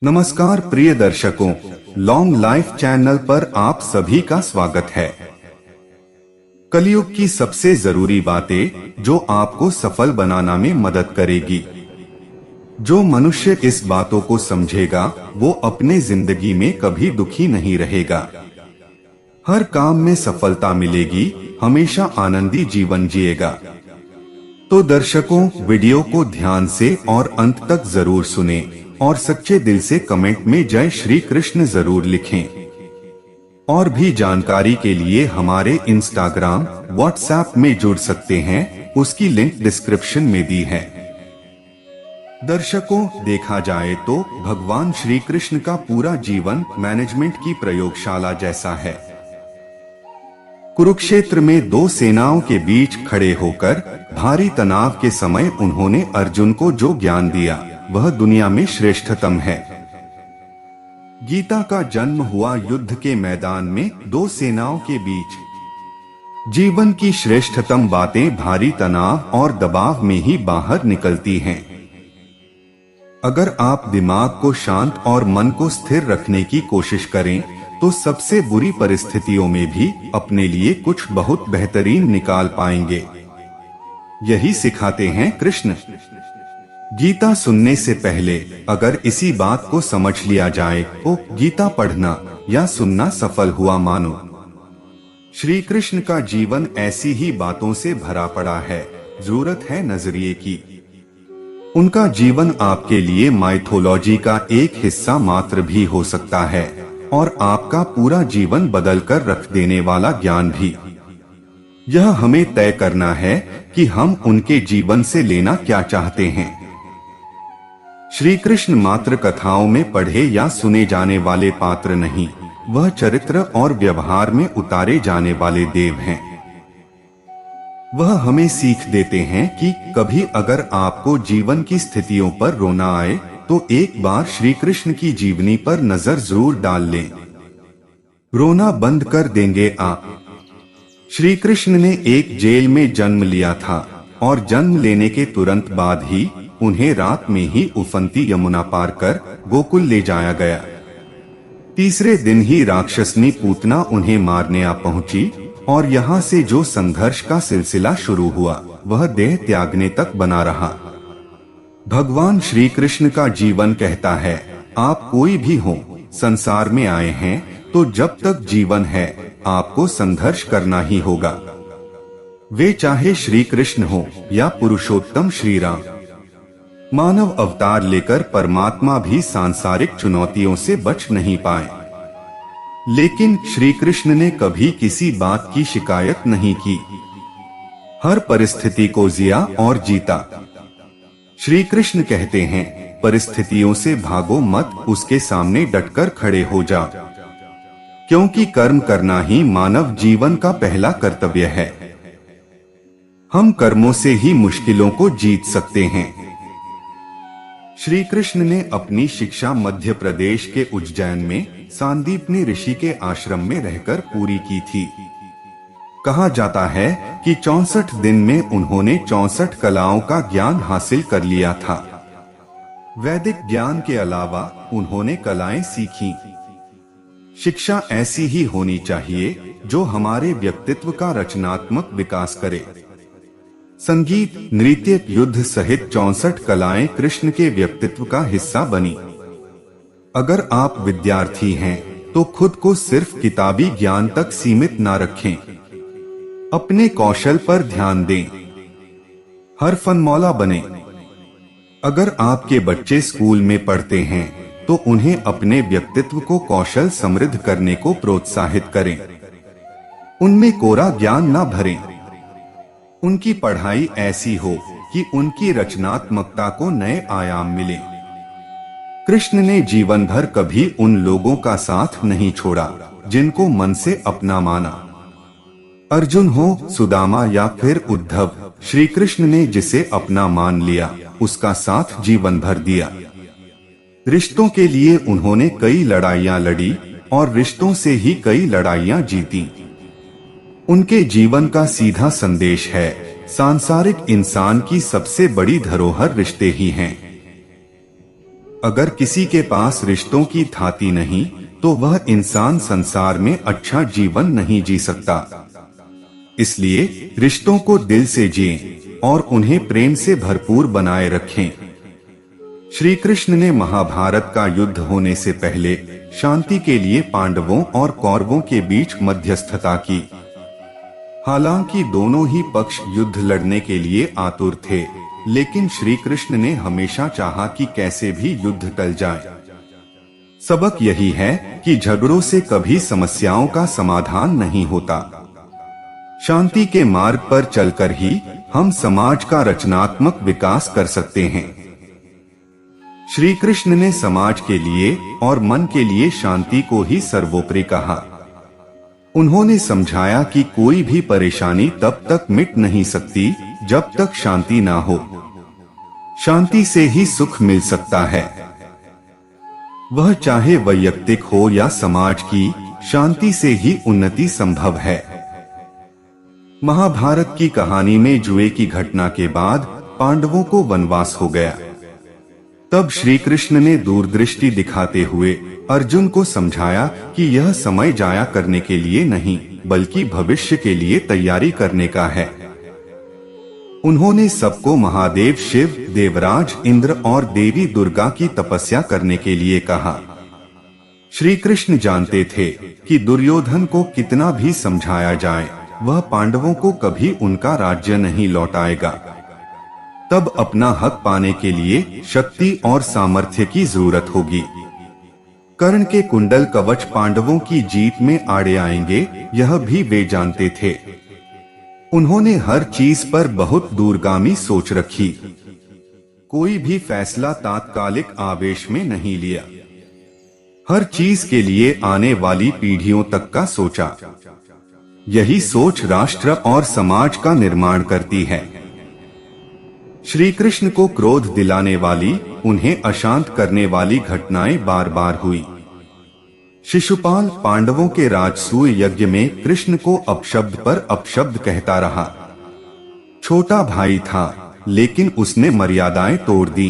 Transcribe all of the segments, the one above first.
नमस्कार प्रिय दर्शकों, लॉन्ग लाइफ चैनल पर आप सभी का स्वागत है। कलयुग की सबसे जरूरी बातें जो आपको सफल बनाना में मदद करेगी। जो मनुष्य इस बातों को समझेगा वो अपने जिंदगी में कभी दुखी नहीं रहेगा। हर काम में सफलता मिलेगी, हमेशा आनंदी जीवन जिएगा। तो दर्शकों, वीडियो को ध्यान से और अंत तक जरूर सुनें और सच्चे दिल से कमेंट में जय श्री कृष्ण जरूर लिखें। और भी जानकारी के लिए हमारे इंस्टाग्राम, व्हाट्सएप में जुड़ सकते हैं, उसकी लिंक डिस्क्रिप्शन में दी है। दर्शकों, देखा जाए तो भगवान श्री कृष्ण का पूरा जीवन मैनेजमेंट की प्रयोगशाला जैसा है। कुरुक्षेत्र में दो सेनाओं के बीच खड़े होकर भारी तनाव के समय उन्होंने अर्जुन को जो ज्ञान दिया वह दुनिया में श्रेष्ठतम है। गीता का जन्म हुआ युद्ध के मैदान में दो सेनाओं के बीच। जीवन की श्रेष्ठतम बातें भारी तनाव और दबाव में ही बाहर निकलती हैं। अगर आप दिमाग को शांत और मन को स्थिर रखने की कोशिश करें तो सबसे बुरी परिस्थितियों में भी अपने लिए कुछ बहुत बेहतरीन निकाल पाएंगे। यही सिखाते हैं कृष्ण। गीता सुनने से पहले अगर इसी बात को समझ लिया जाए तो गीता पढ़ना या सुनना सफल हुआ मानो। श्री कृष्ण का जीवन ऐसी ही बातों से भरा पड़ा है, जरूरत है नजरिए की। उनका जीवन आपके लिए माइथोलॉजी का एक हिस्सा मात्र भी हो सकता है और आपका पूरा जीवन बदल कर रख देने वाला ज्ञान भी। यह हमें तय करना है कि हम उनके जीवन से लेना क्या चाहते हैं। श्री कृष्ण मात्र कथाओं में पढ़े या सुने जाने वाले पात्र नहीं, वह चरित्र और व्यवहार में उतारे जाने वाले देव हैं। वह हमें सीख देते हैं कि कभी अगर आपको जीवन की स्थितियों पर रोना आए तो एक बार श्री कृष्ण की जीवनी पर नजर जरूर डाल लें। रोना बंद कर देंगे आप। श्री कृष्ण ने एक जेल में जन्म लिया था और जन्म लेने के तुरंत बाद ही उन्हें रात में ही उफनती यमुना पार कर गोकुल ले जाया गया। तीसरे दिन ही राक्षसनी पूतना उन्हें मारने आ पहुंची और यहाँ से जो संघर्ष का सिलसिला शुरू हुआ वह देह त्यागने तक बना रहा। भगवान श्री कृष्ण का जीवन कहता है, आप कोई भी हो, संसार में आए हैं तो जब तक जीवन है आपको संघर्ष करना ही होगा। वे चाहे श्री कृष्ण हो या पुरुषोत्तम श्री राम। मानव अवतार लेकर परमात्मा भी सांसारिक चुनौतियों से बच नहीं पाए, लेकिन श्री कृष्ण ने कभी किसी बात की शिकायत नहीं की। हर परिस्थिति को जिया और जीता। श्री कृष्ण कहते हैं, परिस्थितियों से भागो मत, उसके सामने डटकर खड़े हो जाओ, क्योंकि कर्म करना ही मानव जीवन का पहला कर्तव्य है। हम कर्मों से ही मुश्किलों को जीत सकते हैं। श्री कृष्ण ने अपनी शिक्षा मध्य प्रदेश के उज्जैन में सांदीपनी ऋषि के आश्रम में रहकर पूरी की थी। कहा जाता है कि 64 दिन में उन्होंने 64 कलाओं का ज्ञान हासिल कर लिया था। वैदिक ज्ञान के अलावा उन्होंने कलाएं सीखी। शिक्षा ऐसी ही होनी चाहिए जो हमारे व्यक्तित्व का रचनात्मक विकास करे। संगीत, नृत्य, युद्ध सहित 64 कलाएं कृष्ण के व्यक्तित्व का हिस्सा बनी। अगर आप विद्यार्थी हैं तो खुद को सिर्फ किताबी ज्ञान तक सीमित ना रखें, अपने कौशल पर ध्यान दें, हर फनमौला बने। अगर आपके बच्चे स्कूल में पढ़ते हैं तो उन्हें अपने व्यक्तित्व को कौशल समृद्ध करने को प्रोत्साहित करें। उनमें कोरा ज्ञान ना भरें। उनकी पढ़ाई ऐसी हो कि उनकी रचनात्मकता को नए आयाम मिले। कृष्ण ने जीवन भर कभी उन लोगों का साथ नहीं छोड़ा जिनको मन से अपना माना। अर्जुन हो, सुदामा या फिर उद्धव, श्री कृष्ण ने जिसे अपना मान लिया उसका साथ जीवन भर दिया। रिश्तों के लिए उन्होंने कई लड़ाइयां लड़ी और रिश्तों से ही कई लड़ाइयां जीती। उनके जीवन का सीधा संदेश है, सांसारिक इंसान की सबसे बड़ी धरोहर रिश्ते ही हैं। अगर किसी के पास रिश्तों की थाती नहीं तो वह इंसान संसार में अच्छा जीवन नहीं जी सकता। इसलिए रिश्तों को दिल से जिएं और उन्हें प्रेम से भरपूर बनाए रखें। श्री कृष्ण ने महाभारत का युद्ध होने से पहले शांति के लिए पांडवों और कौरवों के बीच मध्यस्थता की। हालांकि दोनों ही पक्ष युद्ध लड़ने के लिए आतुर थे, लेकिन श्री कृष्ण ने हमेशा चाहा कि कैसे भी युद्ध टल जाए। सबक यही है कि झगड़ों से कभी समस्याओं का समाधान नहीं होता। शांति के मार्ग पर चलकर ही हम समाज का रचनात्मक विकास कर सकते हैं। श्री कृष्ण ने समाज के लिए और मन के लिए शांति को ही सर्वोपरि कहा। उन्होंने समझाया कि कोई भी परेशानी तब तक मिट नहीं सकती जब तक शांति ना हो। शांति से ही सुख मिल सकता है, वह चाहे वैयक्तिक हो या समाज की। शांति से ही उन्नति संभव है। महाभारत की कहानी में जुए की घटना के बाद पांडवों को वनवास हो गया। तब श्री कृष्ण ने दूरदृष्टि दिखाते हुए अर्जुन को समझाया कि यह समय जाया करने के लिए नहीं, बल्कि भविष्य के लिए तैयारी करने का है। उन्होंने सबको महादेव शिव, देवराज इंद्र और देवी दुर्गा की तपस्या करने के लिए कहा। श्री कृष्ण जानते थे कि दुर्योधन को कितना भी समझाया जाए, वह पांडवों को कभी उनका राज्य नहीं लौटाएगा। तब अपना हक पाने के लिए शक्ति और सामर्थ्य की जरूरत होगी। कर्ण के कुंडल कवच पांडवों की जीत में आड़े आएंगे, यह भी वे जानते थे। उन्होंने हर चीज पर बहुत दूरगामी सोच रखी। कोई भी फैसला तात्कालिक आवेश में नहीं लिया। हर चीज के लिए आने वाली पीढ़ियों तक का सोचा। यही सोच राष्ट्र और समाज का निर्माण करती है। श्री कृष्ण को क्रोध दिलाने वाली, उन्हें अशांत करने वाली घटनाएं बार बार हुई। शिशुपाल पांडवों के राजसूय यज्ञ में कृष्ण को अपशब्द पर अपशब्द कहता रहा। छोटा भाई था, लेकिन उसने मर्यादाएं तोड़ दी।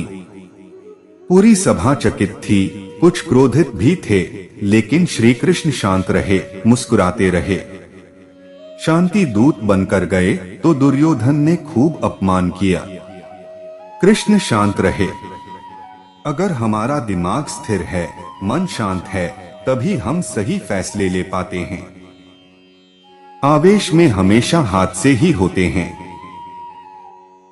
पूरी सभा चकित थी, कुछ क्रोधित भी थे, लेकिन श्री कृष्ण शांत रहे, मुस्कुराते रहे। शांति दूत बनकर गए तो दुर्योधन ने खूब अपमान किया। कृष्ण शांत रहे। अगर हमारा दिमाग स्थिर है, मन शांत है, तभी हम सही फैसले ले पाते हैं। आवेश में हमेशा हादसे ही होते हैं।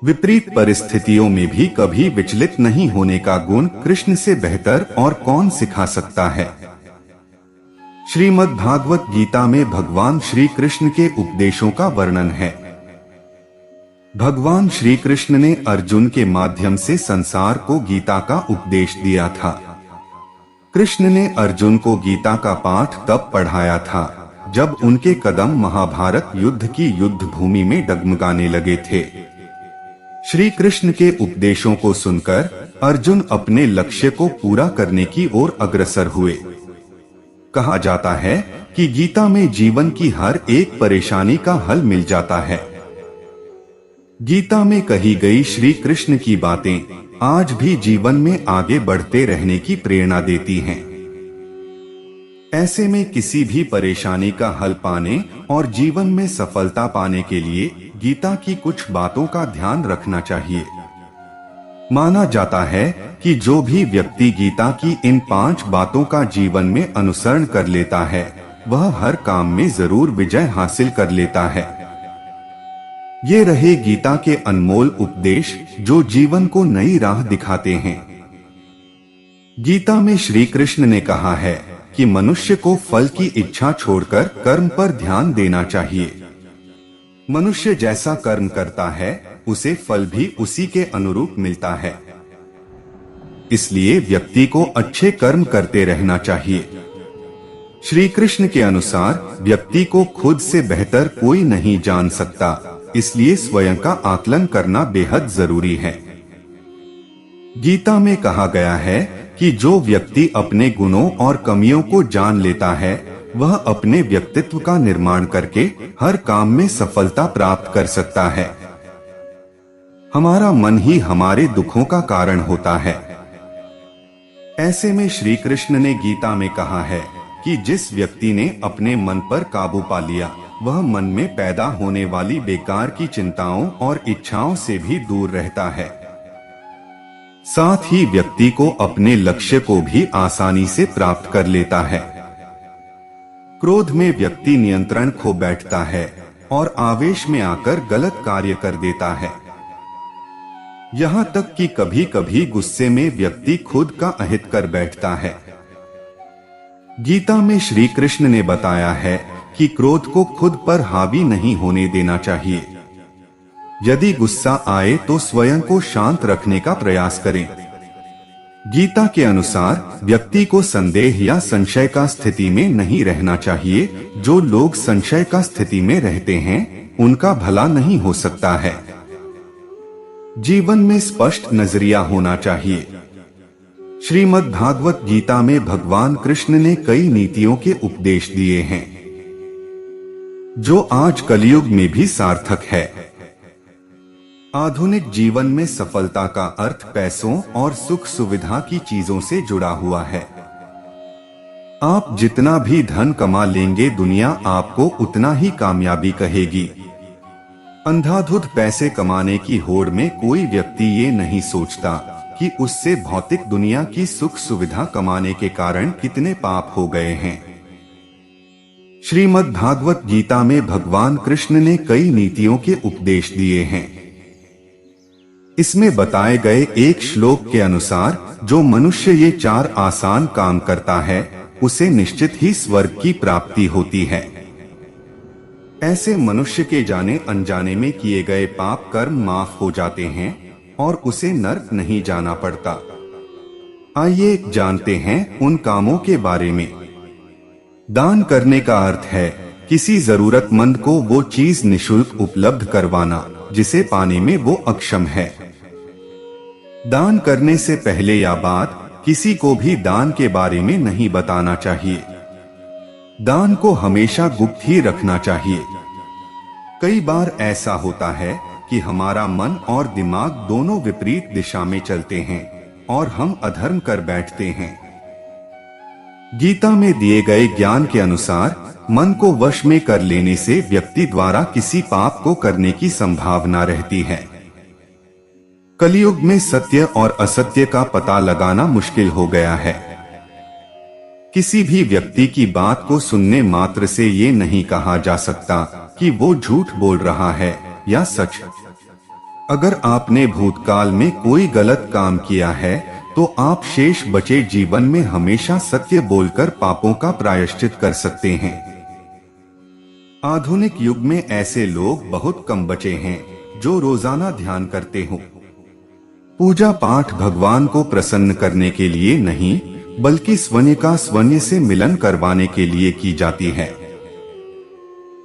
विपरीत परिस्थितियों में भी कभी विचलित नहीं होने का गुण कृष्ण से बेहतर और कौन सिखा सकता है। श्रीमद् भागवत गीता में भगवान श्री कृष्ण के उपदेशों का वर्णन है। भगवान श्री कृष्ण ने अर्जुन के माध्यम से संसार को गीता का उपदेश दिया था। कृष्ण ने अर्जुन को गीता का पाठ तब पढ़ाया था जब उनके कदम महाभारत युद्ध की युद्ध भूमि में डगमगाने लगे थे। श्री कृष्ण के उपदेशों को सुनकर अर्जुन अपने लक्ष्य को पूरा करने की ओर अग्रसर हुए। कहा जाता है कि गीता में जीवन की हर एक परेशानी का हल मिल जाता है। गीता में कही गई श्री कृष्ण की बातें आज भी जीवन में आगे बढ़ते रहने की प्रेरणा देती हैं। ऐसे में किसी भी परेशानी का हल पाने और जीवन में सफलता पाने के लिए गीता की कुछ बातों का ध्यान रखना चाहिए। माना जाता है कि जो भी व्यक्ति गीता की इन 5 बातों का जीवन में अनुसरण कर लेता है, वह हर काम में जरूर विजय हासिल कर लेता है। ये रहे गीता के अनमोल उपदेश जो जीवन को नई राह दिखाते हैं। गीता में श्री कृष्ण ने कहा है कि मनुष्य को फल की इच्छा छोड़कर कर्म पर ध्यान देना चाहिए। मनुष्य जैसा कर्म करता है, उसे फल भी उसी के अनुरूप मिलता है। इसलिए व्यक्ति को अच्छे कर्म करते रहना चाहिए। श्री कृष्ण के अनुसार व्यक्ति को खुद से बेहतर कोई नहीं जान सकता, इसलिए स्वयं का आकलन करना बेहद जरूरी है। गीता में कहा गया है कि जो व्यक्ति अपने गुणों और कमियों को जान लेता है, वह अपने व्यक्तित्व का निर्माण करके हर काम में सफलता प्राप्त कर सकता है। हमारा मन ही हमारे दुखों का कारण होता है। ऐसे में श्री कृष्ण ने गीता में कहा है कि जिस व्यक्ति ने अपने मन पर काबू पा लिया, वह मन में पैदा होने वाली बेकार की चिंताओं और इच्छाओं से भी दूर रहता है। साथ ही व्यक्ति को अपने लक्ष्य को भी आसानी से प्राप्त कर लेता है। क्रोध में व्यक्ति नियंत्रण खो बैठता है और आवेश में आकर गलत कार्य कर देता है। यहाँ तक कि कभी कभी गुस्से में व्यक्ति खुद का अहित कर बैठता है। गीता में श्री कृष्ण ने बताया है कि क्रोध को खुद पर हावी नहीं होने देना चाहिए। यदि गुस्सा आए तो स्वयं को शांत रखने का प्रयास करें। गीता के अनुसार व्यक्ति को संदेह या संशय का स्थिति में नहीं रहना चाहिए। जो लोग संशय का स्थिति में रहते हैं, उनका भला नहीं हो सकता है। जीवन में स्पष्ट नजरिया होना चाहिए। श्रीमद् भागवत गीता में भगवान कृष्ण ने कई नीतियों के उपदेश दिए हैं, जो आज कलयुग में भी सार्थक है। आधुनिक जीवन में सफलता का अर्थ पैसों और सुख सुविधा की चीजों से जुड़ा हुआ है। आप जितना भी धन कमा लेंगे, दुनिया आपको उतना ही कामयाबी कहेगी। अंधाधुंध पैसे कमाने की होड़ में कोई व्यक्ति ये नहीं सोचता कि उससे भौतिक दुनिया की सुख सुविधा कमाने के कारण कितने पाप हो गए हैं। श्रीमद् भागवत गीता में भगवान कृष्ण ने कई नीतियों के उपदेश दिए हैं। इसमें बताए गए एक श्लोक के अनुसार जो मनुष्य ये 4 आसान काम करता है, उसे निश्चित ही स्वर्ग की प्राप्ति होती है। ऐसे मनुष्य के जाने अनजाने में किए गए पाप कर्म माफ हो जाते हैं और उसे नरक नहीं जाना पड़ता। आइए जानते हैं उन कामों के बारे में। दान करने का अर्थ है किसी जरूरतमंद को वो चीज निशुल्क उपलब्ध करवाना जिसे पाने में वो अक्षम है। दान करने से पहले या बाद किसी को भी दान के बारे में नहीं बताना चाहिए। दान को हमेशा गुप्त ही रखना चाहिए। कई बार ऐसा होता है कि हमारा मन और दिमाग दोनों विपरीत दिशा में चलते हैं और हम अधर्म कर बैठते हैं। गीता में दिए गए ज्ञान के अनुसार मन को वश में कर लेने से व्यक्ति द्वारा किसी पाप को करने की संभावना रहती है। कलयुग में सत्य और असत्य का पता लगाना मुश्किल हो गया है। किसी भी व्यक्ति की बात को सुनने मात्र से ये नहीं कहा जा सकता कि वो झूठ बोल रहा है या सच। अगर आपने भूतकाल में कोई गलत काम किया है तो आप शेष बचे जीवन में हमेशा सत्य बोलकर पापों का प्रायश्चित कर सकते हैं। आधुनिक युग में ऐसे लोग बहुत कम बचे हैं जो रोजाना ध्यान करते हो। पूजा पाठ भगवान को प्रसन्न करने के लिए नहीं, बल्कि स्वयं का स्वयं से मिलन करवाने के लिए की जाती है।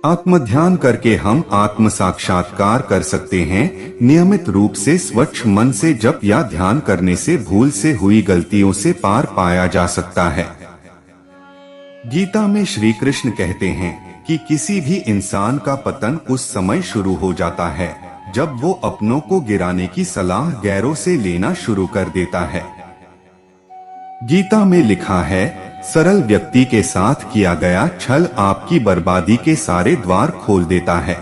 आत्मध्यान करके हम आत्म साक्षात्कार कर सकते हैं। नियमित रूप से स्वच्छ मन से जप या ध्यान करने से भूल से हुई गलतियों से पार पाया जा सकता है। गीता में श्री कृष्ण कहते हैं कि किसी भी इंसान का पतन उस समय शुरू हो जाता है जब वो अपनों को गिराने की सलाह गैरों से लेना शुरू कर देता है। गीता में लिखा है, सरल व्यक्ति के साथ किया गया छल आपकी बर्बादी के सारे द्वार खोल देता है।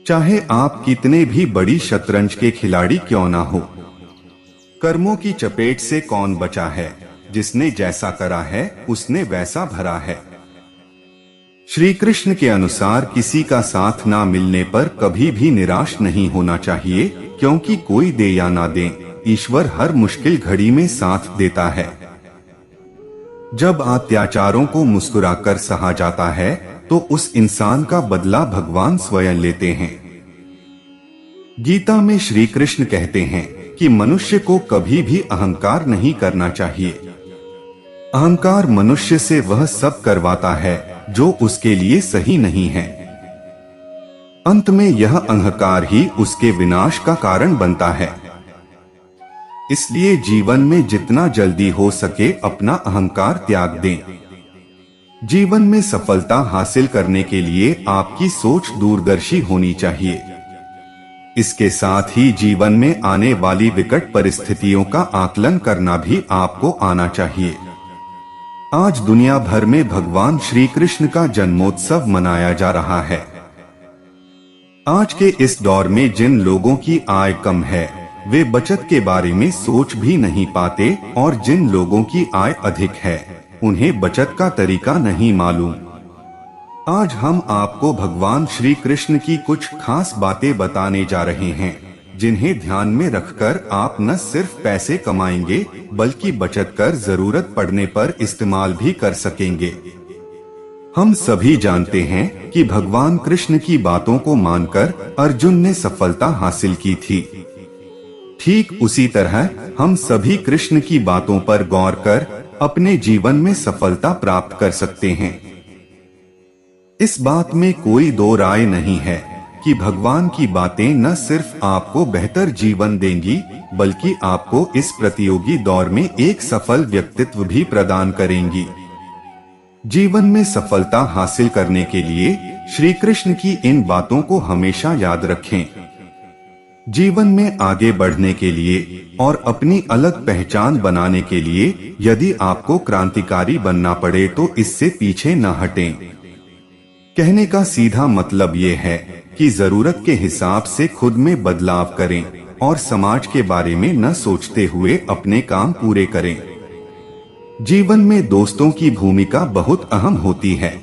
चाहे आप कितने भी बड़ी शतरंज के खिलाड़ी क्यों ना हो, कर्मों की चपेट से कौन बचा है? जिसने जैसा करा है उसने वैसा भरा है। श्री कृष्ण के अनुसार किसी का साथ ना मिलने पर कभी भी निराश नहीं होना चाहिए, क्योंकि कोई दे या ना दे, ईश्वर हर मुश्किल घड़ी में साथ देता है। जब अत्याचारों को मुस्कुराकर सहा जाता है तो उस इंसान का बदला भगवान स्वयं लेते हैं। गीता में श्री कृष्ण कहते हैं कि मनुष्य को कभी भी अहंकार नहीं करना चाहिए। अहंकार मनुष्य से वह सब करवाता है जो उसके लिए सही नहीं है। अंत में यह अहंकार ही उसके विनाश का कारण बनता है। इसलिए जीवन में जितना जल्दी हो सके अपना अहंकार त्याग दें। जीवन में सफलता हासिल करने के लिए आपकी सोच दूरदर्शी होनी चाहिए। इसके साथ ही जीवन में आने वाली विकट परिस्थितियों का आकलन करना भी आपको आना चाहिए। आज दुनिया भर में भगवान श्री कृष्ण का जन्मोत्सव मनाया जा रहा है। आज के इस दौर में जिन लोगों की आय कम है वे बचत के बारे में सोच भी नहीं पाते, और जिन लोगों की आय अधिक है उन्हें बचत का तरीका नहीं मालूम। आज हम आपको भगवान श्री कृष्ण की कुछ खास बातें बताने जा रहे हैं, जिन्हें ध्यान में रखकर आप न सिर्फ पैसे कमाएंगे बल्कि बचत कर जरूरत पड़ने पर इस्तेमाल भी कर सकेंगे। हम सभी जानते हैं कि भगवान कृष्ण की बातों को मानकर अर्जुन ने सफलता हासिल की थी। ठीक उसी तरह हम सभी कृष्ण की बातों पर गौर कर अपने जीवन में सफलता प्राप्त कर सकते हैं। इस बात में कोई दो राय नहीं है कि भगवान की बातें न सिर्फ आपको बेहतर जीवन देंगी बल्कि आपको इस प्रतियोगी दौर में एक सफल व्यक्तित्व भी प्रदान करेंगी। जीवन में सफलता हासिल करने के लिए श्री कृष्ण की इन बातों को हमेशा याद रखें। जीवन में आगे बढ़ने के लिए और अपनी अलग पहचान बनाने के लिए यदि आपको क्रांतिकारी बनना पड़े तो इससे पीछे न हटें। कहने का सीधा मतलब ये है कि जरूरत के हिसाब से खुद में बदलाव करें और समाज के बारे में न सोचते हुए अपने काम पूरे करें। जीवन में दोस्तों की भूमिका बहुत अहम होती है।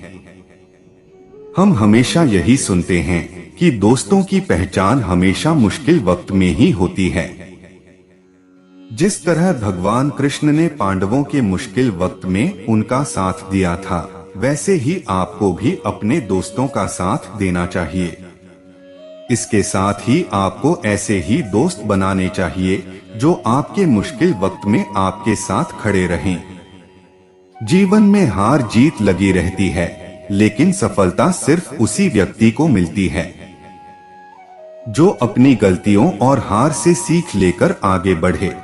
हम हमेशा यही सुनते हैं कि दोस्तों की पहचान हमेशा मुश्किल वक्त में ही होती है। जिस तरह भगवान कृष्ण ने पांडवों के मुश्किल वक्त में उनका साथ दिया था, वैसे ही आपको भी अपने दोस्तों का साथ देना चाहिए। इसके साथ ही आपको ऐसे ही दोस्त बनाने चाहिए जो आपके मुश्किल वक्त में आपके साथ खड़े रहें। जीवन में हार जीत लगी रहती है, लेकिन सफलता सिर्फ उसी व्यक्ति को मिलती है जो अपनी गलतियों और हार से सीख लेकर आगे बढ़े।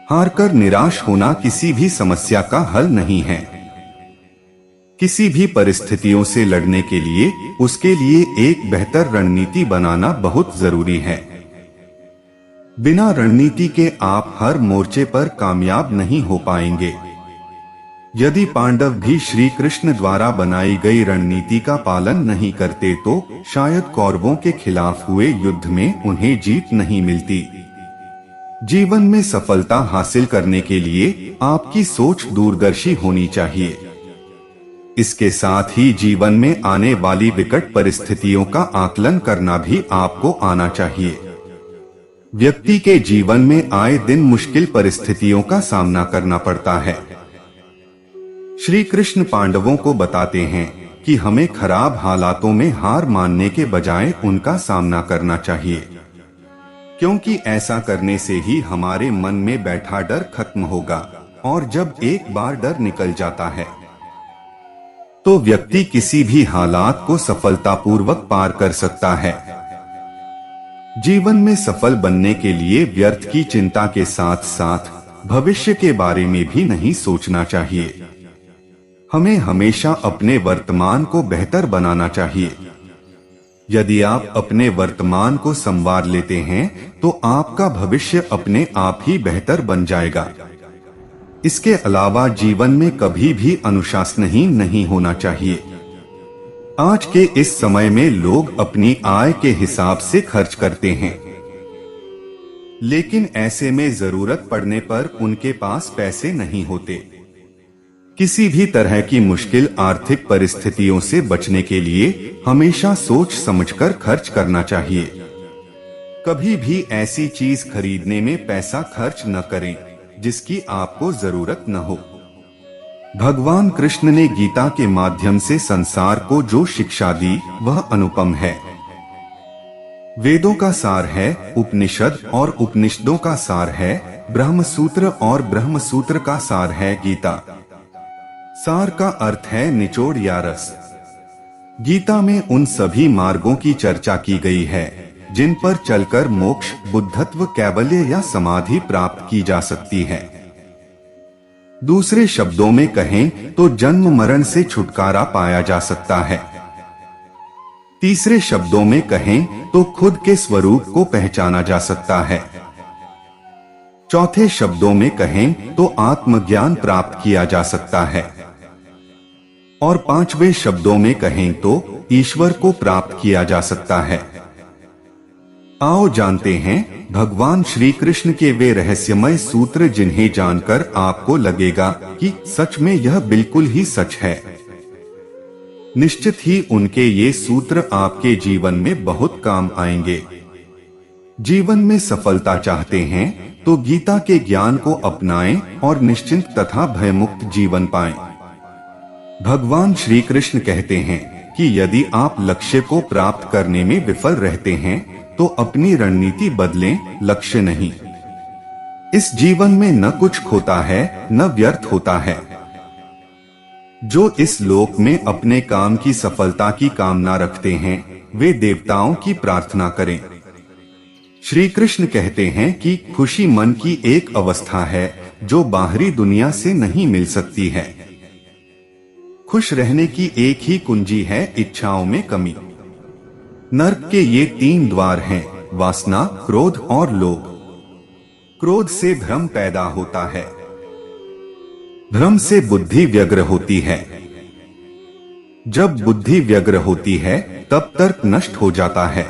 हार कर निराश होना किसी भी समस्या का हल नहीं है। किसी भी परिस्थितियों से लड़ने के लिए उसके लिए एक बेहतर रणनीति बनाना बहुत जरूरी है। बिना रणनीति के आप हर मोर्चे पर कामयाब नहीं हो पाएंगे। यदि पांडव भी श्री कृष्ण द्वारा बनाई गई रणनीति का पालन नहीं करते तो शायद कौरवों के खिलाफ हुए युद्ध में उन्हें जीत नहीं मिलती। जीवन में सफलता हासिल करने के लिए आपकी सोच दूरदर्शी होनी चाहिए। इसके साथ ही जीवन में आने वाली विकट परिस्थितियों का आकलन करना भी आपको आना चाहिए। व्यक्ति के जीवन में आए दिन मुश्किल परिस्थितियों का सामना करना पड़ता है। श्री कृष्ण पांडवों को बताते हैं कि हमें खराब हालातों में हार मानने के बजाय उनका सामना करना चाहिए, क्योंकि ऐसा करने से ही हमारे मन में बैठा डर खत्म होगा, और जब एक बार डर निकल जाता है तो व्यक्ति किसी भी हालात को सफलतापूर्वक पार कर सकता है। जीवन में सफल बनने के लिए व्यर्थ की चिंता के साथ साथ भविष्य के बारे में भी नहीं सोचना चाहिए। हमें हमेशा अपने वर्तमान को बेहतर बनाना चाहिए। यदि आप अपने वर्तमान को संवार लेते हैं तो आपका भविष्य अपने आप ही बेहतर बन जाएगा। इसके अलावा जीवन में कभी भी अनुशासनहीन नहीं होना चाहिए। आज के इस समय में लोग अपनी आय के हिसाब से खर्च करते हैं, लेकिन ऐसे में जरूरत पड़ने पर उनके पास पैसे नहीं होते। किसी भी तरह की मुश्किल आर्थिक परिस्थितियों से बचने के लिए हमेशा सोच समझकर खर्च करना चाहिए। कभी भी ऐसी चीज खरीदने में पैसा खर्च न करें जिसकी आपको जरूरत न हो। भगवान कृष्ण ने गीता के माध्यम से संसार को जो शिक्षा दी वह अनुपम है। वेदों का सार है उपनिषद और उपनिषदों का सार है ब्रह्मसूत्र और ब्रह्मसूत्र का सार है गीता। सार का अर्थ है निचोड़ या रस। गीता में उन सभी मार्गों की चर्चा की गई है जिन पर चलकर मोक्ष, बुद्धत्व, कैवल्य या समाधि प्राप्त की जा सकती है। दूसरे शब्दों में कहें तो जन्म मरण से छुटकारा पाया जा सकता है। तीसरे शब्दों में कहें तो खुद के स्वरूप को पहचाना जा सकता है। चौथे शब्दों में कहें तो आत्मज्ञान प्राप्त किया जा सकता है। और पांचवें शब्दों में कहें तो ईश्वर को प्राप्त किया जा सकता है। आओ जानते हैं भगवान श्री कृष्ण के वे रहस्यमय सूत्र जिन्हें जानकर आपको लगेगा कि सच में यह बिल्कुल ही सच है। निश्चित ही उनके ये सूत्र आपके जीवन में बहुत काम आएंगे। जीवन में सफलता चाहते हैं तो गीता के ज्ञान को अपनाएं और निश्चिंत तथा भयमुक्त जीवन पाएं। भगवान श्री कृष्ण कहते हैं कि यदि आप लक्ष्य को प्राप्त करने में विफल रहते हैं तो अपनी रणनीति बदलें, लक्ष्य नहीं। इस जीवन में न कुछ खोता है न व्यर्थ होता है। जो इस लोक में अपने काम की सफलता की कामना रखते हैं वे देवताओं की प्रार्थना करें। श्री कृष्ण कहते हैं कि खुशी मन की एक अवस्था है जो बाहरी दुनिया से नहीं मिल सकती है। खुश रहने की एक ही कुंजी है इच्छाओं में कमी। नर्क के ये 3 द्वार हैं, वासना, क्रोध और लोभ। क्रोध से भ्रम पैदा होता है, भ्रम से बुद्धि व्यग्र होती है। जब बुद्धि व्यग्र होती है तब तर्क नष्ट हो जाता है।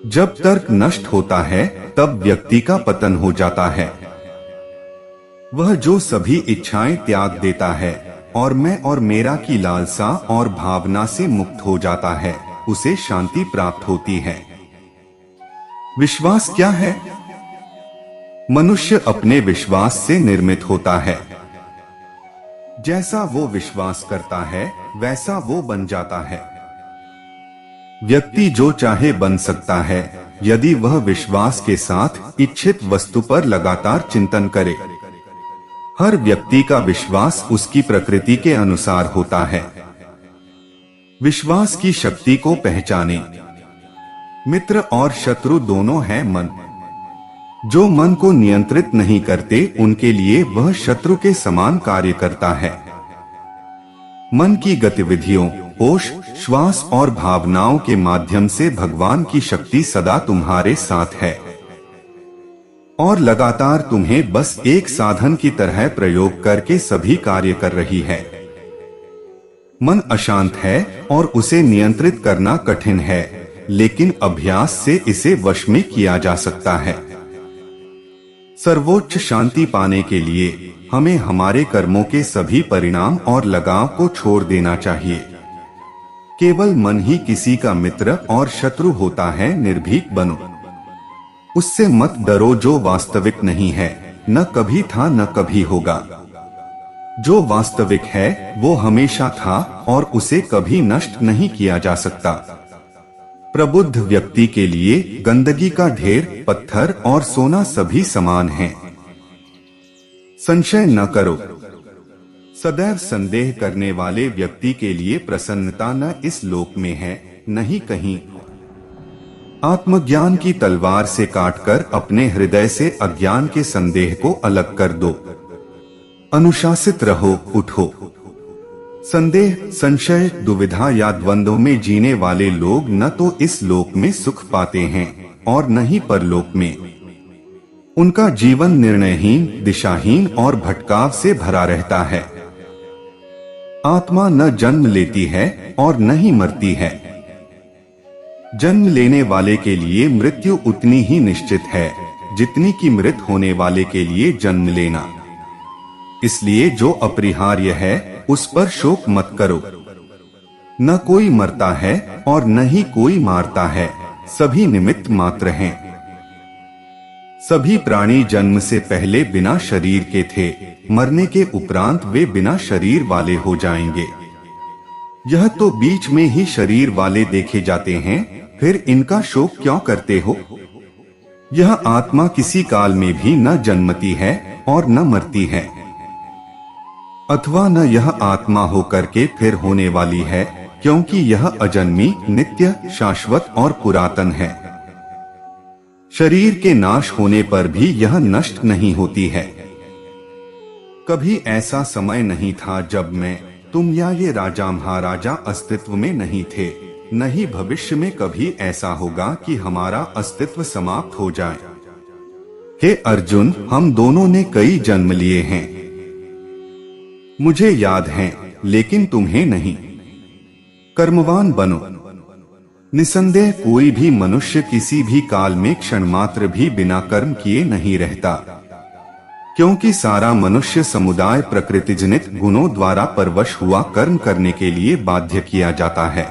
जब तर्क नष्ट होता है तब व्यक्ति का पतन हो जाता है। वह जो सभी इच्छाएं त्याग देता है और मैं और मेरा की लालसा और भावना से मुक्त हो जाता है, उसे शांति प्राप्त होती है। विश्वास क्या है? मनुष्य अपने विश्वास से निर्मित होता है। जैसा वो विश्वास करता है वैसा वो बन जाता है। व्यक्ति जो चाहे बन सकता है यदि वह विश्वास के साथ इच्छित वस्तु पर लगातार चिंतन करे। हर व्यक्ति का विश्वास उसकी प्रकृति के अनुसार होता है। विश्वास की शक्ति को पहचाने। मित्र और शत्रु दोनों है मन। जो मन को नियंत्रित नहीं करते उनके लिए वह शत्रु के समान कार्य करता है। मन की गतिविधियों, होश, श्वास और भावनाओं के माध्यम से भगवान की शक्ति सदा तुम्हारे साथ है और लगातार तुम्हें बस एक साधन की तरह प्रयोग करके सभी कार्य कर रही है। मन अशांत है और उसे नियंत्रित करना कठिन है, लेकिन अभ्यास से इसे वश में किया जा सकता है। सर्वोच्च शांति पाने के लिए हमें हमारे कर्मों के सभी परिणाम और लगाव को छोड़ देना चाहिए। केवल मन ही किसी का मित्र और शत्रु होता है। निर्भीक बनो, उससे मत डरो जो वास्तविक नहीं है, न कभी था न कभी होगा। जो वास्तविक है वो हमेशा था और उसे कभी नष्ट नहीं किया जा सकता। प्रबुद्ध व्यक्ति के लिए गंदगी का ढेर, पत्थर और सोना सभी समान हैं। संशय न करो। सदैव संदेह करने वाले व्यक्ति के लिए प्रसन्नता न इस लोक में है न ही कहीं। आत्मज्ञान की तलवार से काटकर अपने हृदय से अज्ञान के संदेह को अलग कर दो। अनुशासित रहो, उठो। संदेह, संशय, दुविधा या द्वंद्व में जीने वाले लोग न तो इस लोक में सुख पाते हैं और न ही परलोक में। उनका जीवन निर्णयहीन, दिशाहीन और भटकाव से भरा रहता है। आत्मा न जन्म लेती है और न ही मरती है। जन्म लेने वाले के लिए मृत्यु उतनी ही निश्चित है जितनी कि मृत होने वाले के लिए जन्म लेना। इसलिए जो अपरिहार्य है उस पर शोक मत करो। न कोई मरता है और न ही कोई मारता है, सभी निमित्त मात्र हैं। सभी प्राणी जन्म से पहले बिना शरीर के थे, मरने के उपरांत वे बिना शरीर वाले हो जाएंगे। यह तो बीच में ही शरीर वाले देखे जाते हैं, फिर इनका शोक क्यों करते हो? यह आत्मा किसी काल में भी न जन्मती है और न मरती है, अथवा न यह आत्मा होकर के फिर होने वाली है, क्योंकि यह अजन्मी, नित्य, शाश्वत और पुरातन है। शरीर के नाश होने पर भी यह नष्ट नहीं होती है। कभी ऐसा समय नहीं था जब मैं, तुम या ये राजा महाराजा अस्तित्व में नहीं थे। नहीं भविष्य में कभी ऐसा होगा कि हमारा अस्तित्व समाप्त हो जाए। हे अर्जुन, हम दोनों ने कई जन्म लिए हैं। मुझे याद है, लेकिन तुम्हें नहीं। कर्मवान बनो। निसंदेह कोई भी मनुष्य किसी भी काल में क्षण मात्र भी बिना कर्म किए नहीं रहता, क्योंकि सारा मनुष्य समुदाय प्रकृतिजनित गुणों द्वारा परवश हुआ कर्म करने के लिए बाध्य किया जाता है।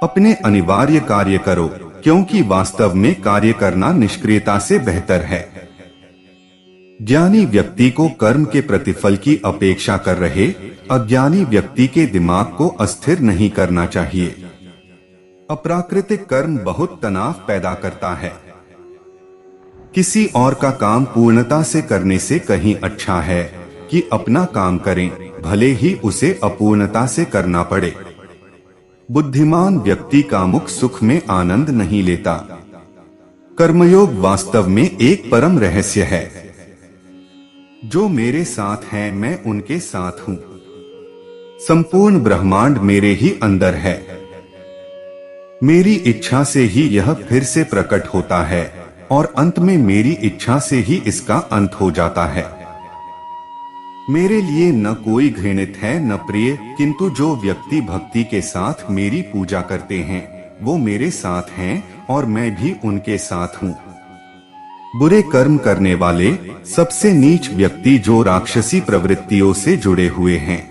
अपने अनिवार्य कार्य करो, क्योंकि वास्तव में कार्य करना निष्क्रियता से बेहतर है। ज्ञानी व्यक्ति को कर्म के प्रतिफल की अपेक्षा कर रहे अज्ञानी व्यक्ति के दिमाग को अस्थिर नहीं करना चाहिए। अप्राकृतिक कर्म बहुत तनाव पैदा करता है। किसी और का काम पूर्णता से करने से कहीं अच्छा है कि अपना काम करें, भले ही उसे अपूर्णता से करना पड़े। बुद्धिमान व्यक्ति कामुक सुख में आनंद नहीं लेता। कर्मयोग वास्तव में एक परम रहस्य है। जो मेरे साथ हैं, मैं उनके साथ हूं। संपूर्ण ब्रह्मांड मेरे ही अंदर है। मेरी इच्छा से ही यह फिर से प्रकट होता है और अंत में मेरी इच्छा से ही इसका अंत हो जाता है। मेरे लिए न कोई घृणित है न प्रिय, किंतु जो व्यक्ति भक्ति के साथ मेरी पूजा करते हैं वो मेरे साथ हैं और मैं भी उनके साथ हूँ। बुरे कर्म करने वाले सबसे नीच व्यक्ति जो राक्षसी प्रवृत्तियों से जुड़े हुए हैं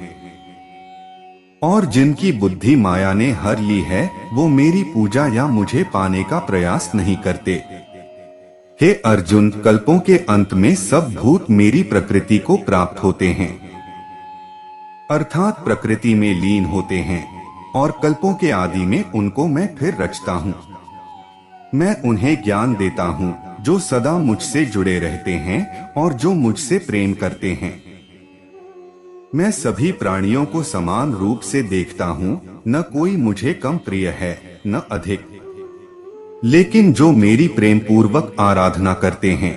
और जिनकी बुद्धि माया ने हर ली है, वो मेरी पूजा या मुझे पाने का प्रयास नहीं करते। हे अर्जुन, कल्पों के अंत में सब भूत मेरी प्रकृति को प्राप्त होते हैं, अर्थात प्रकृति में लीन होते हैं, और कल्पों के आदि में उनको मैं फिर रचता हूँ। मैं उन्हें ज्ञान देता हूँ जो सदा मुझसे जुड़े रहते हैं और जो मुझसे प्रेम करते हैं। मैं सभी प्राणियों को समान रूप से देखता हूँ, न कोई मुझे कम प्रिय है न अधिक। लेकिन जो मेरी प्रेम पूर्वक आराधना करते हैं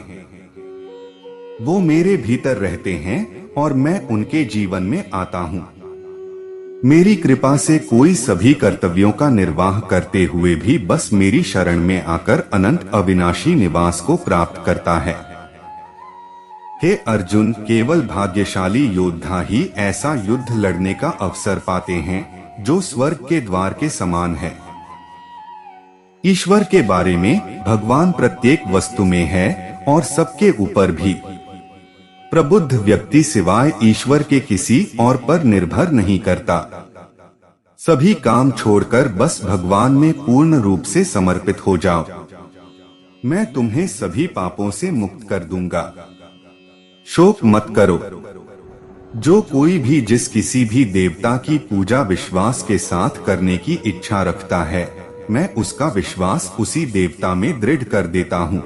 वो मेरे भीतर रहते हैं और मैं उनके जीवन में आता हूँ। मेरी कृपा से कोई सभी कर्तव्यों का निर्वाह करते हुए भी बस मेरी शरण में आकर अनंत अविनाशी निवास को प्राप्त करता है। हे अर्जुन, केवल भाग्यशाली योद्धा ही ऐसा युद्ध लड़ने का अवसर पाते हैं जो स्वर्ग के द्वार के समान है। ईश्वर के बारे में भगवान प्रत्येक वस्तु में है और सबके ऊपर भी। प्रबुद्ध व्यक्ति सिवाय ईश्वर के किसी और पर निर्भर नहीं करता। सभी काम छोड़कर बस भगवान में पूर्ण रूप से समर्पित हो जाओ। मैं तुम्हें सभी पापों से मुक्त कर दूंगा। शोक मत करो। जो कोई भी जिस किसी भी देवता की पूजा विश्वास के साथ करने की इच्छा रखता है, मैं उसका विश्वास उसी देवता में दृढ़ कर देता हूँ।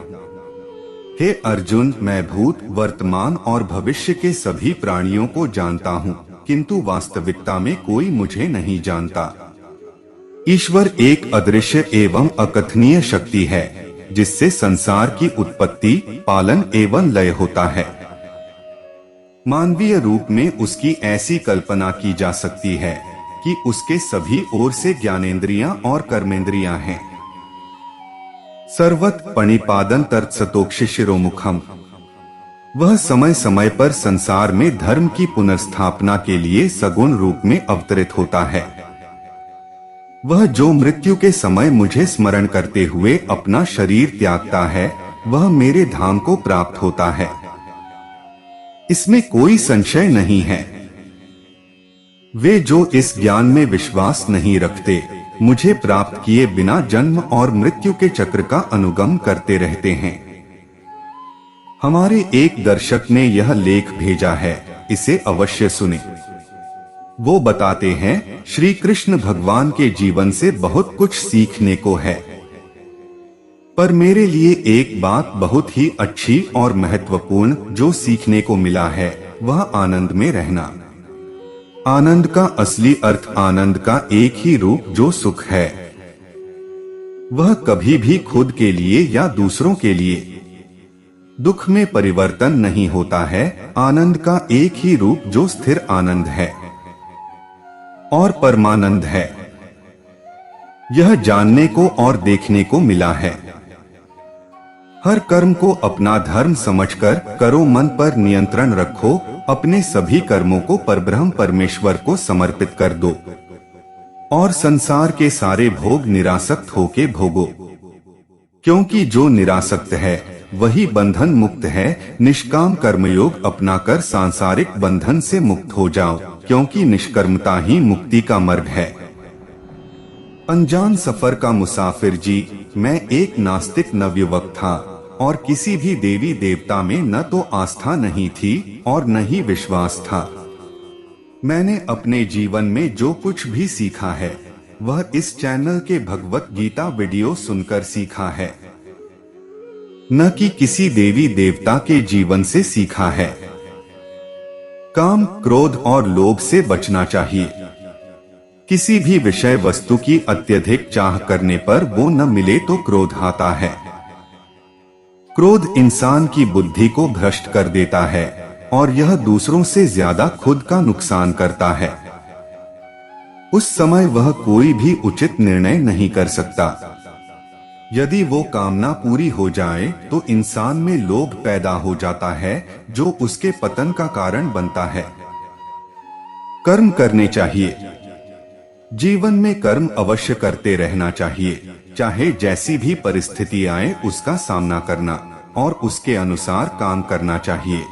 हे अर्जुन, मैं भूत, वर्तमान और भविष्य के सभी प्राणियों को जानता हूँ, किंतु वास्तविकता में कोई मुझे नहीं जानता। ईश्वर एक अदृश्य एवं अकथनीय शक्ति है जिससे संसार की उत्पत्ति, पालन एवं लय होता है। मानवीय रूप में उसकी ऐसी कल्पना की जा सकती है कि उसके सभी ओर से ज्ञानेंद्रियां और कर्मेंद्रियां हैं। सर्वत पणिपादन तत्सतोक्षिशिरोमुखम। वह समय समय पर संसार में धर्म की पुनर्स्थापना के लिए सगुण रूप में अवतरित होता है। वह जो मृत्यु के समय मुझे स्मरण करते हुए अपना शरीर त्यागता है, वह मेरे धाम को प्राप्त होता है। इसमें कोई संशय नहीं है। वे जो इस ज्ञान में विश्वास नहीं रखते, मुझे प्राप्त किए बिना जन्म और मृत्यु के चक्र का अनुगम करते रहते हैं। हमारे एक दर्शक ने यह लेख भेजा है, इसे अवश्य सुने। वो बताते हैं, श्री कृष्ण भगवान के जीवन से बहुत कुछ सीखने को है, पर मेरे लिए एक बात बहुत ही अच्छी और महत्वपूर्ण जो सीखने को मिला है, वह आनंद में रहना। आनंद का असली अर्थ आनंद का एक ही रूप जो सुख है। वह कभी भी खुद के लिए या दूसरों के लिए दुख में परिवर्तन नहीं होता है। आनंद का एक ही रूप जो स्थिर आनंद है और परमानंद है। यह जानने को और देखने को मिला है। हर कर्म को अपना धर्म समझकर करो, मन पर नियंत्रण रखो, अपने सभी कर्मों को परब्रह्म परमेश्वर को समर्पित कर दो और संसार के सारे भोग निरासक्त होके भोगो, क्योंकि जो निरासक्त है वही बंधन मुक्त है। निष्काम कर्मयोग अपनाकर सांसारिक बंधन से मुक्त हो जाओ, क्योंकि निष्कर्मता ही मुक्ति का मार्ग है। अनजान सफर का मुसाफिर जी, मैं एक नास्तिक नवयुवक था और किसी भी देवी देवता में न तो आस्था नहीं थी और न ही विश्वास था। मैंने अपने जीवन में जो कुछ भी सीखा है वह इस चैनल के भगवत गीता वीडियो सुनकर सीखा है, न कि किसी देवी देवता के जीवन से सीखा है। काम, क्रोध और लोभ से बचना चाहिए। किसी भी विषय वस्तु की अत्यधिक चाह करने पर वो न मिले तो क्रोध आता है। क्रोध इंसान की बुद्धि को भ्रष्ट कर देता है और यह दूसरों से ज्यादा खुद का नुकसान करता है। उस समय वह कोई भी उचित निर्णय नहीं कर सकता। यदि वो कामना पूरी हो जाए तो इंसान में लोभ पैदा हो जाता है, जो उसके पतन का कारण बनता है। कर्म करने चाहिए। जीवन में कर्म अवश्य करते रहना चाहिए, चाहे जैसी भी परिस्थिति आए उसका सामना करना और उसके अनुसार काम करना चाहिए,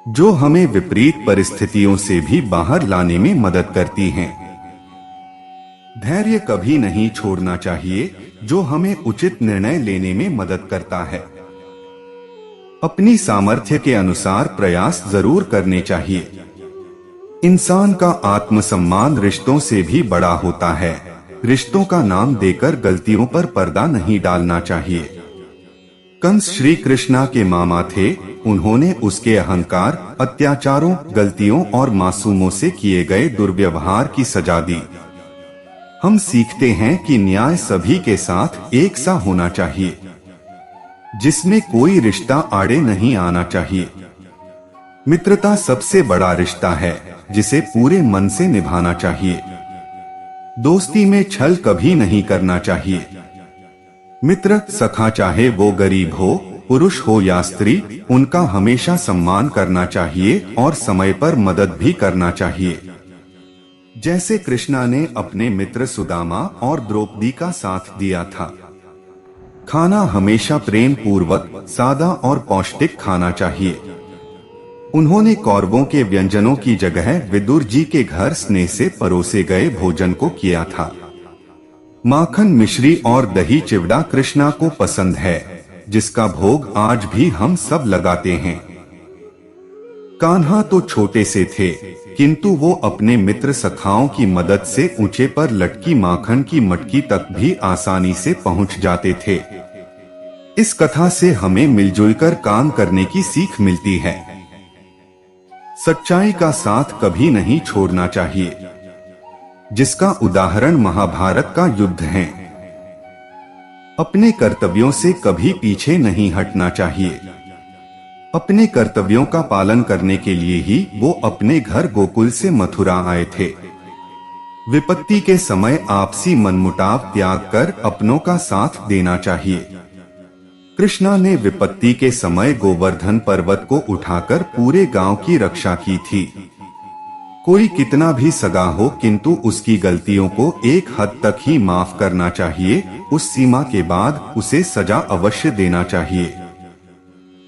जो हमें विपरीत परिस्थितियों से भी बाहर लाने में मदद करती हैं। धैर्य कभी नहीं छोड़ना चाहिए, जो हमें उचित निर्णय लेने में मदद करता है। अपनी सामर्थ्य के अनुसार प्रयास जरूर करने चाहिए। इंसान का आत्मसम्मान रिश्तों से भी बड़ा होता है। रिश्तों का नाम देकर गलतियों पर पर्दा नहीं डालना चाहिए। कंस श्री कृष्णा के मामा थे। उन्होंने उसके अहंकार, अत्याचारों, गलतियों और मासूमों से किए गए दुर्व्यवहार की सजा दी। हम सीखते हैं कि न्याय सभी के साथ एक सा होना चाहिए, जिसमें कोई रिश्ता आड़े नहीं आना चाहिए। मित्रता सबसे बड़ा रिश्ता है, जिसे पूरे मन से निभाना चाहिए। दोस्ती में छल कभी नहीं करना चाहिए। मित्र, सखा, चाहे वो गरीब हो, पुरुष हो या स्त्री, उनका हमेशा सम्मान करना चाहिए और समय पर मदद भी करना चाहिए। जैसे कृष्णा ने अपने मित्र सुदामा और द्रौपदी का साथ दिया था। खाना हमेशा प्रेम पूर्वक, सादा और पौष्टिक खाना चाहिए। उन्होंने कौरवों के व्यंजनों की जगह विदुर जी के घर स्नेह से परोसे गए भोजन को किया था। माखन, मिश्री और दही चिवड़ा कृष्णा को पसंद है, जिसका भोग आज भी हम सब लगाते हैं। कान्हा तो छोटे से थे, किंतु वो अपने मित्र सखाओं की मदद से ऊंचे पर लटकी माखन की मटकी तक भी आसानी से पहुंच जाते थे। इस कथा से हमें मिलजुल कर काम करने की सीख मिलती है। सच्चाई का साथ कभी नहीं छोड़ना चाहिए, जिसका उदाहरण महाभारत का युद्ध है। अपने कर्तव्यों से कभी पीछे नहीं हटना चाहिए। अपने कर्तव्यों का पालन करने के लिए ही वो अपने घर गोकुल से मथुरा आए थे। विपत्ति के समय आपसी मनमुटाव त्याग कर अपनों का साथ देना चाहिए। कृष्णा ने विपत्ति के समय गोवर्धन पर्वत को उठाकर पूरे गांव की रक्षा की थी। कोई कितना भी सगा हो, किंतु उसकी गलतियों को एक हद तक ही माफ करना चाहिए। उस सीमा के बाद उसे सजा अवश्य देना चाहिए।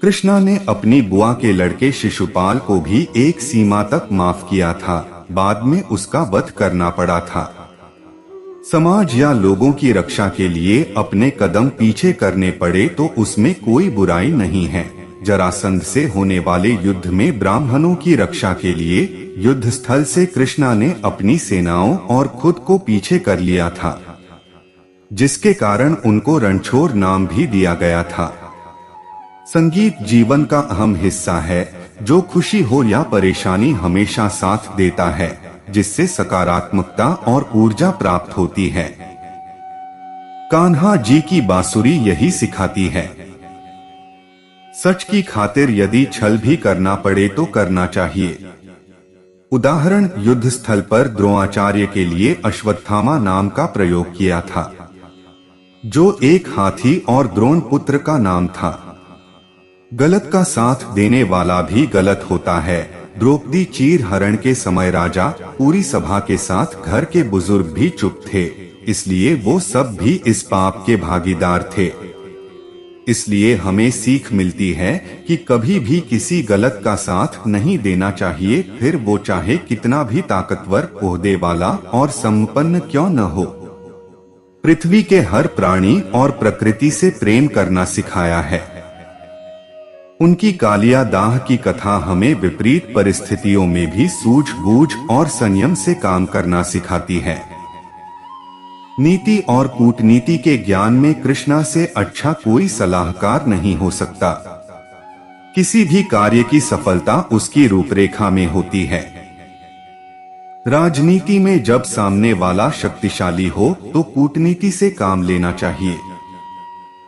कृष्णा ने अपनी बुआ के लड़के शिशुपाल को भी एक सीमा तक माफ किया था, बाद में उसका वध करना पड़ा था। समाज या लोगों की रक्षा के लिए अपने कदम पीछे करने पड़े तो उसमें कोई बुराई नहीं है। जरासंध से होने वाले युद्ध में ब्राह्मणों की रक्षा के लिए युद्ध स्थल से कृष्णा ने अपनी सेनाओं और खुद को पीछे कर लिया था, जिसके कारण उनको रणछोड़ नाम भी दिया गया था। संगीत जीवन का अहम हिस्सा है, जो खुशी हो या परेशानी हमेशा साथ देता है, जिससे सकारात्मकता और ऊर्जा प्राप्त होती है। कान्हा जी की बांसुरी यही सिखाती है। सच की खातिर यदि छल भी करना पड़े तो करना चाहिए। उदाहरण, युद्ध स्थल पर द्रोणाचार्य के लिए अश्वत्थामा नाम का प्रयोग किया था, जो एक हाथी और द्रोण पुत्र का नाम था। गलत का साथ देने वाला भी गलत होता है। द्रौपदी चीर हरण के समय राजा, पूरी सभा के साथ घर के बुजुर्ग भी चुप थे, इसलिए वो सब भी इस पाप के भागीदार थे। इसलिए हमें सीख मिलती है कि कभी भी किसी गलत का साथ नहीं देना चाहिए, फिर वो चाहे कितना भी ताकतवर, ओहदे वाला और संपन्न क्यों न हो। पृथ्वी के हर प्राणी और प्रकृति से प्रेम करना सिखाया है। उनकी कालिया दाह की कथा हमें विपरीत परिस्थितियों में भी सूझबूझ और संयम से काम करना सिखाती है। नीति और कूटनीति के ज्ञान में कृष्णा से अच्छा कोई सलाहकार नहीं हो सकता। किसी भी कार्य की सफलता उसकी रूपरेखा में होती है। राजनीति में जब सामने वाला शक्तिशाली हो तो कूटनीति से काम लेना चाहिए।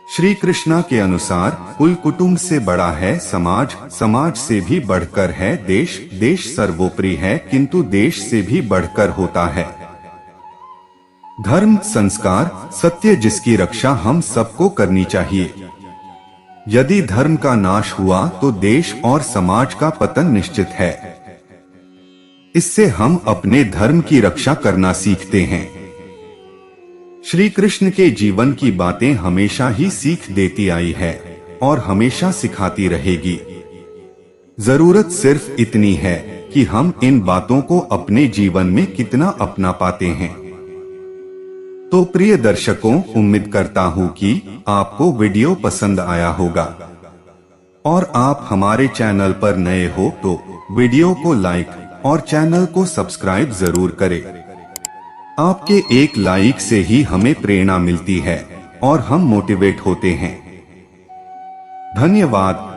श्री कृष्णा के अनुसार कुल कुटुंब से बड़ा है समाज, समाज से भी बढ़कर है देश, देश सर्वोपरि है किंतु देश से भी बढ़कर होता है धर्म, संस्कार, सत्य, जिसकी रक्षा हम सबको करनी चाहिए। यदि धर्म का नाश हुआ तो देश और समाज का पतन निश्चित है। इससे हम अपने धर्म की रक्षा करना सीखते हैं। श्री कृष्ण के जीवन की बातें हमेशा ही सीख देती आई है और हमेशा सिखाती रहेगी। जरूरत सिर्फ इतनी है कि हम इन बातों को अपने जीवन में कितना अपना पाते हैं। तो प्रिय दर्शकों, उम्मीद करता हूं कि आपको वीडियो पसंद आया होगा और आप हमारे चैनल पर नए हो तो वीडियो को लाइक और चैनल को सब्सक्राइब जरूर करें। आपके एक लाइक से ही हमें प्रेरणा मिलती है और हम मोटिवेट होते हैं। धन्यवाद।